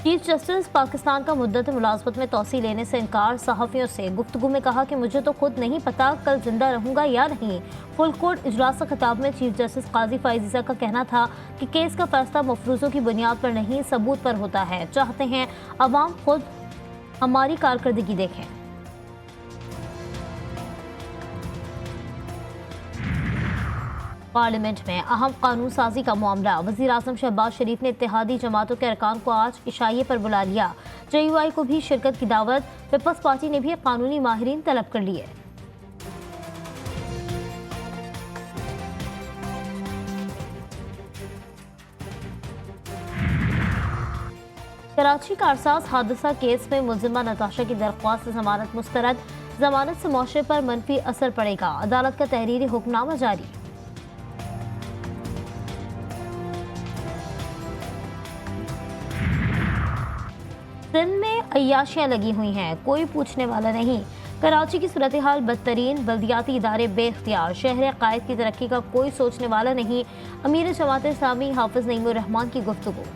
Chief justice Pakistan का मुद्दत मुलाजमत में तोसी लेने से इनकार। सहाफ़ियों से गुफ्तगू में कहा कि मुझे तो खुद नहीं पता कल जिंदा रहूंगा या नहीं। फुल कोर्ट इजलास से खिताब में चीफ जस्टिस काजी फाइजीजा का कहना था कि केस का फैसला मफरूजों की बुनियाद पर नहीं सबूत पर होता है। चाहते हैं अवाम खुद हमारी कारकर्दगी देखें। पार्लियामेंट में अहम कानून साजी का मामला। वज़ीर आज़म शहबाज शरीफ ने इत्तेहादी जमातों के अरकान को आज इशाइये पर बुला लिया। JUI को भी शिरकत की दावत। पीपल्स पार्टी ने भी कानूनी माहिरीन तलब कर लिए। कराची कारसाज हादसा केस में मुलजिमा नताशा की दरख्वास्त से जमानत मुस्तरद। जमानत से मुआशरे पर मनफी असर पड़ेगा। अदालत का तहरीरी हुक्मनामा जारी। सिंध में अय्याशियां लगी हुई हैं, कोई पूछने वाला नहीं। कराची की सूरत हाल बदतरीन। बल्दियाती इदारे बेख्तियार। शहर कायद की तरक्की का कोई सोचने वाला नहीं। अमीर जमात इस्लामी हाफिज नईमुर रहमान की गुफ्तगू।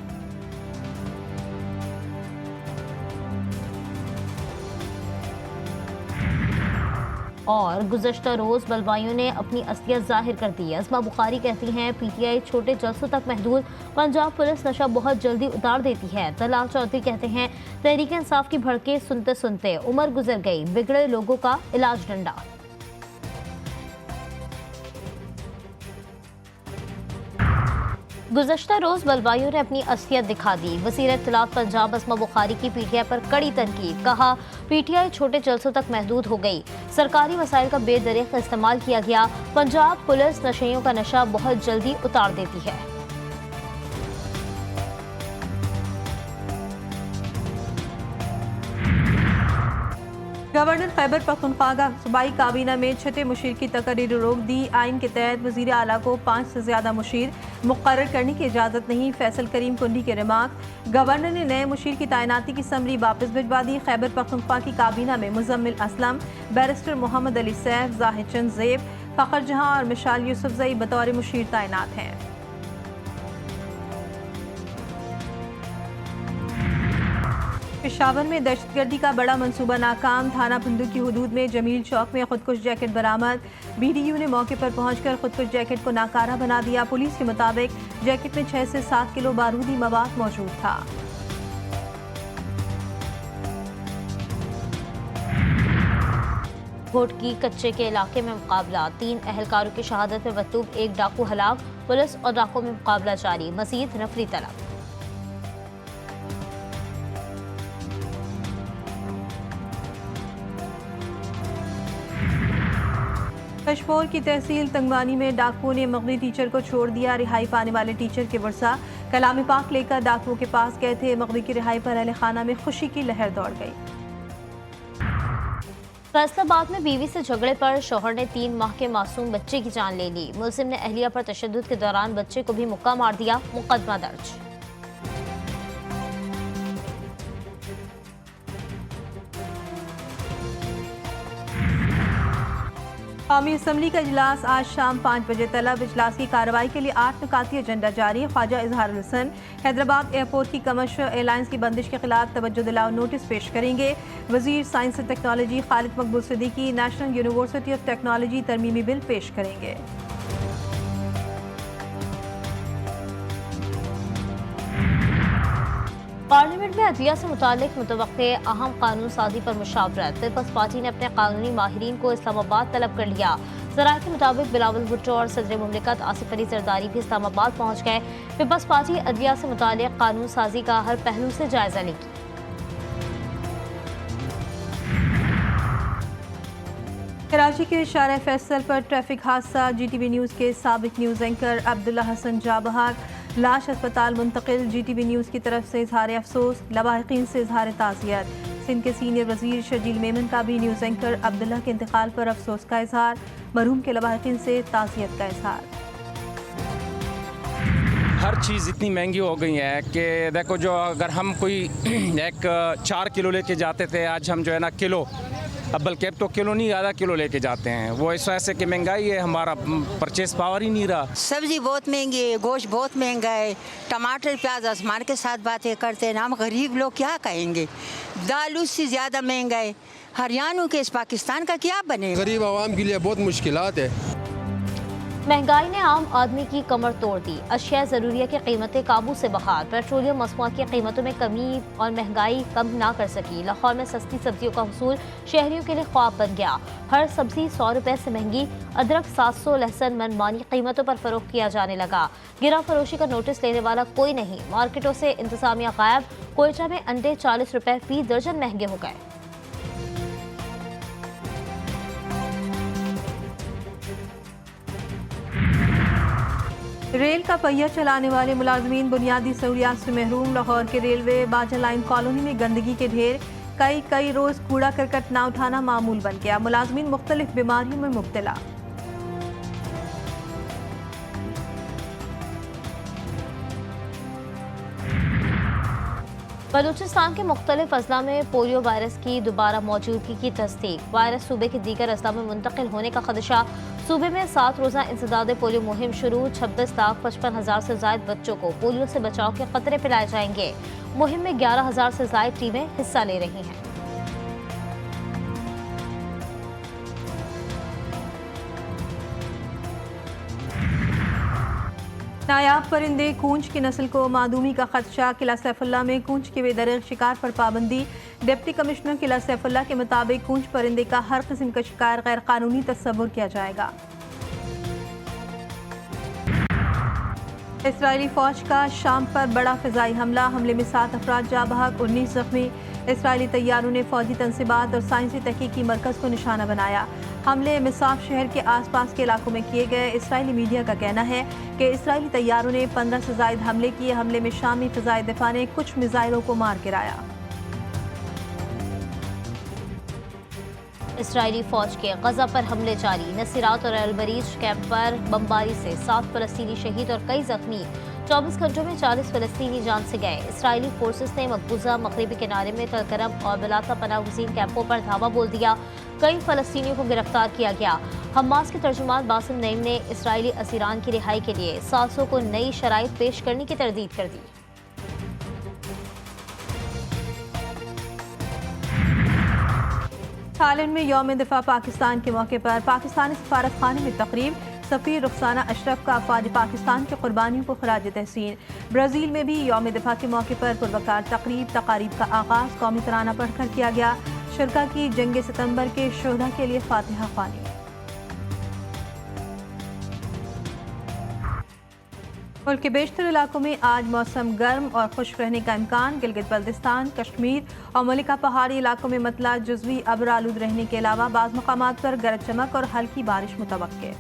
और गुज़श्ता रोज़ बलवाइयों ने अपनी असलियत जाहिर कर दी। अस्मा बुखारी कहती हैं PTI छोटे जलसों तक महदूद। पंजाब पुलिस नशा बहुत जल्दी उतार देती है। तलाल चौधरी कहते हैं तहरीक इंसाफ की भड़के सुनते सुनते उम्र गुजर गई। बिगड़े लोगों का इलाज डंडा। गुज़श्ता रोज़ बलवाइयों ने अपनी असलियत दिखा दी। वज़ीर इत्तलात पंजाब अस्मा बुखारी की PTI पर कड़ी तनकीद। कहा PTI छोटे जलसों तक महदूद हो गई। सरकारी वसाइल का बेदरीक इस्तेमाल किया गया। पंजाब पुलिस नशेइयों का नशा बहुत जल्दी उतार देती है। गवर्नर खैबर पख्तूनख्वा का सूबाई काबीना में छठे मुशीर की तकरीर रोक दी। आइन के तहत वज़ीर आला को 5 से ज़्यादा मुशीर मुक़र्रर करने की इजाज़त नहीं। फैसल करीम कुंडी के रिमार्क। गवर्नर ने नए मुशीर की तैनाती की समरी वापस भिजवा दी। खैबर पख्तूनख्वा की काबीना में मुज़म्मिल असलम, बैरिस्टर मोहम्मद अली सैफ, जाहिद चंद ज़ेब, फ़खर जहां और मिशाल यूसुफजई बतौर मुशीर तैनात हैं। पेशावर में दहशतगर्दी का बड़ा मंसूबा नाकाम। थाना बंदूक की हदूद में जमील चौक में खुदकुश जैकेट बरामद। BDU ने मौके पर पहुंचकर खुदकुश जैकेट को नाकारा बना दिया। पुलिस के मुताबिक जैकेट में 6 से 7 किलो बारूदी मवाद मौजूद था। कोट की कच्चे के इलाके में मुकाबला। 3 अहलकारों की शहादत में मतलूब 1 डाकू हलाक। पुलिस और डाकू में मुकाबला जारी। मजीद नफरी तलब। कशमोर की तहसील तंगवानी में डाकुओं ने मगनी टीचर को छोड़ दिया। रिहाई पाने वाले टीचर के वर्षा कलाम पाक लेकर डाकुओं के पास गए थे। मगनी की रिहाई पर अहले खाना में खुशी की लहर दौड़ गई। फैसलाबाद में बीवी से झगड़े पर शौहर ने 3 माह के मासूम बच्चे की जान ले ली। मुलजिम ने अहलिया पर तशद्दुद के दौरान बच्चे को भी मुक्का मार दिया। मुकदमा दर्ज। कौमी असम्बली का इजलास आज शाम 5 बजे तलब। इजलास की कार्रवाई के लिए 8 नुकाती एजेंडा जारी। ख्वाजा इजहार हसन हैदराबाद एयरपोर्ट की कमर्शियल एयरलाइंस की बंदिश के खिलाफ तवज्जो दिलाओ नोटिस पेश करेंगे। वजीर साइंस और technology Khalid Maqbool Siddiqui national university of technology तरमीमी बिल पेश करेंगे। पार्लियामेंट में अदलिया से मुताल्लिक मुतवक्के अहम कानून साजी पर मुशावरत। पीपल्स पार्टी ने अपने कानूनी माहिरीन को इस्लामाबाद तलब कर लिया। ज़राए के मुताबिक बिलावल भुट्टो और सदर मुमलिकत आसिफ अली जरदारी भी इस्लामाबाद पहुँच गए। पीपल्स पार्टी अदलिया से मुताल्लिक कानून साजी का हर पहलू से जायजा लेगी। कराची के शारा फैसल पर ट्रैफिक हादसा। GTV न्यूज़ के साबिक न्यूज़ एंकर अब्दुल्ला हसन जाबहाक लाश अस्पताल मुंतकिल। GTV न्यूज़ की तरफ से इजहार अफसोस, लवाहिकीन से इजहार ताज़ियत। सिंध के सीनियर वजीर शर्जील मेमन का भी न्यूज़ एंकर अब्दुल्ला के इंतकाल पर अफसोस का इजहार। मरहूम के लवाहिकीन से ताज़ियत का इजहार। हर चीज़ इतनी महंगी हो गई है कि देखो, जो अगर हम कोई एक 4 किलो लेके जाते थे, आज हम जो है ना किलो अब बल्कि अब तो किलो नहीं आधा किलो लेके जाते हैं। वो इस वजह से कि महंगाई है, हमारा परचेस पावर ही नहीं रहा। सब्जी बहुत महंगी है, गोश्त बहुत महंगा है, टमाटर प्याज आसमान के साथ बातें करते हैं। हम गरीब लोग क्या कहेंगे? दाल उससे ज़्यादा महंगा है। हरियाणा के इस पाकिस्तान का क्या बनेगा? गरीब आवाम के लिए बहुत मुश्किलात है। महंगाई ने आम आदमी की कमर तोड़ दी। अशिया ज़रूरिया की कीमतें काबू से बाहर। पेट्रोलियम मसनूआत की कीमतों में कमी और महंगाई कम ना कर सकी। लाहौर में सस्ती सब्जियों का हुसूल शहरियों के लिए ख्वाब बन गया। हर सब्जी 100 रुपए से महंगी। अदरक 700, लहसुन मनमानी कीमतों पर फरोख्त किया जाने लगा। गिरा फरोशी का नोटिस लेने वाला कोई नहीं। मार्केटों से इंतजामिया गायब। कोयटा में अंडे 40 रुपए फी दर्जन महंगे हो गए। रेल का पहिया चलाने वाले मुलाजमीन बुनियादी सहूलियात से महरूम। लाहौर के रेलवे बाजा लाइन कॉलोनी में गंदगी के ढेर। कई रोज कूड़ा करकट ना उठाना मामूल बन गया। मुलाजमीन मुख्तलिफ बीमारियों में मुब्तला। बलूचिस्तान के मुख्तलिफ अजला में पोलियो वायरस की दोबारा मौजूदगी की तस्दीक। वायरस सूबे के दीगर अजला में मुंतकिल होने का खदशा। सूबे में 7 रोज़ा इंसदाद पोलियो मुहिम शुरू। 26,55,000 से ज़ायद बच्चों को पोलियो से बचाव के खतरे पिलाए जाएंगे। मुहिम में 11,000 से ज़ायद टीमें हिस्सा ले रही हैं। नायाब परिंदे कूंज की नस्ल को मादूमी का खदशा। किला सैफुल्ला में कूंज के बेदरग शिकार पर पाबंदी। डिप्टी कमिश्नर किला सैफुल्ला के मुताबिक कूंज परिंदे का हर किस्म का शिकार गैर कानूनी तस्वुर किया जाएगा। इसराइली फौज का शाम पर बड़ा फिजाई हमले में 7 अफराद जाँ बहक, 19 जख्मी। इसराइली तैयारों ने फौजी तनसीबात और साइंसी तहकीकी मरकज़ को निशाना बनाया। हमले मिसाफ शहर के आसपास के इलाकों में किए गए। इसराइली मीडिया का कहना है कि इसराइली तैयारों ने 15 से ज़ायद हमले किए। हमले में शामी फ़िज़ाई दिफा ने कुछ मिसाइलों को मार गिराया। इसराइली फौज के गजा पर हमले जारी। नसीरात और अलबरीज कैंप पर बमबारी से 7 फलस्तीनी शहीद और कई जख्मी। 24 घंटों में 40 फलस्तीनी जान से गए। इसराइली फोर्सेस ने मकबूजा मगरबी किनारे में तलकरम और बिलाता पनाह गुज़ीन कैंपों पर धावा बोल दिया। कई फलस्तीनियों को गिरफ्तार किया गया। हमास के तर्जुमान बासिम नईम ने इसराइली असीरान की रिहाई के लिए सासों को नई शराइत पेश करने की तरदीद कर दी। थाईलैंड में यौम दिफा पाकिस्तान के मौके पर पाकिस्तानी सफारत खाने में तकरीब। सफ़ीर रुखसाना अशरफ का अफवाज पाकिस्तान की कुर्बानियों को खराज तहसीन। ब्राज़ील में भी यौम दिफा के मौके पर पुरवकार तकारीब का आगाज़ कौमी तराना पढ़कर किया गया। शुरका की जंग सितंबर के शोधा के लिए फातिहा ख्वानी। मुल्क के बेशतर इलाकों में आज मौसम गर्म और खुश्क रहने का इम्कान। गिलगित बल्तिस्तान, कश्मीर और मलिका पहाड़ी इलाकों में मतला जुज़वी अब्र आलूद रहने के अलावा बाज़ मकामात पर गरज चमक और हल्की बारिश मुतवक्के।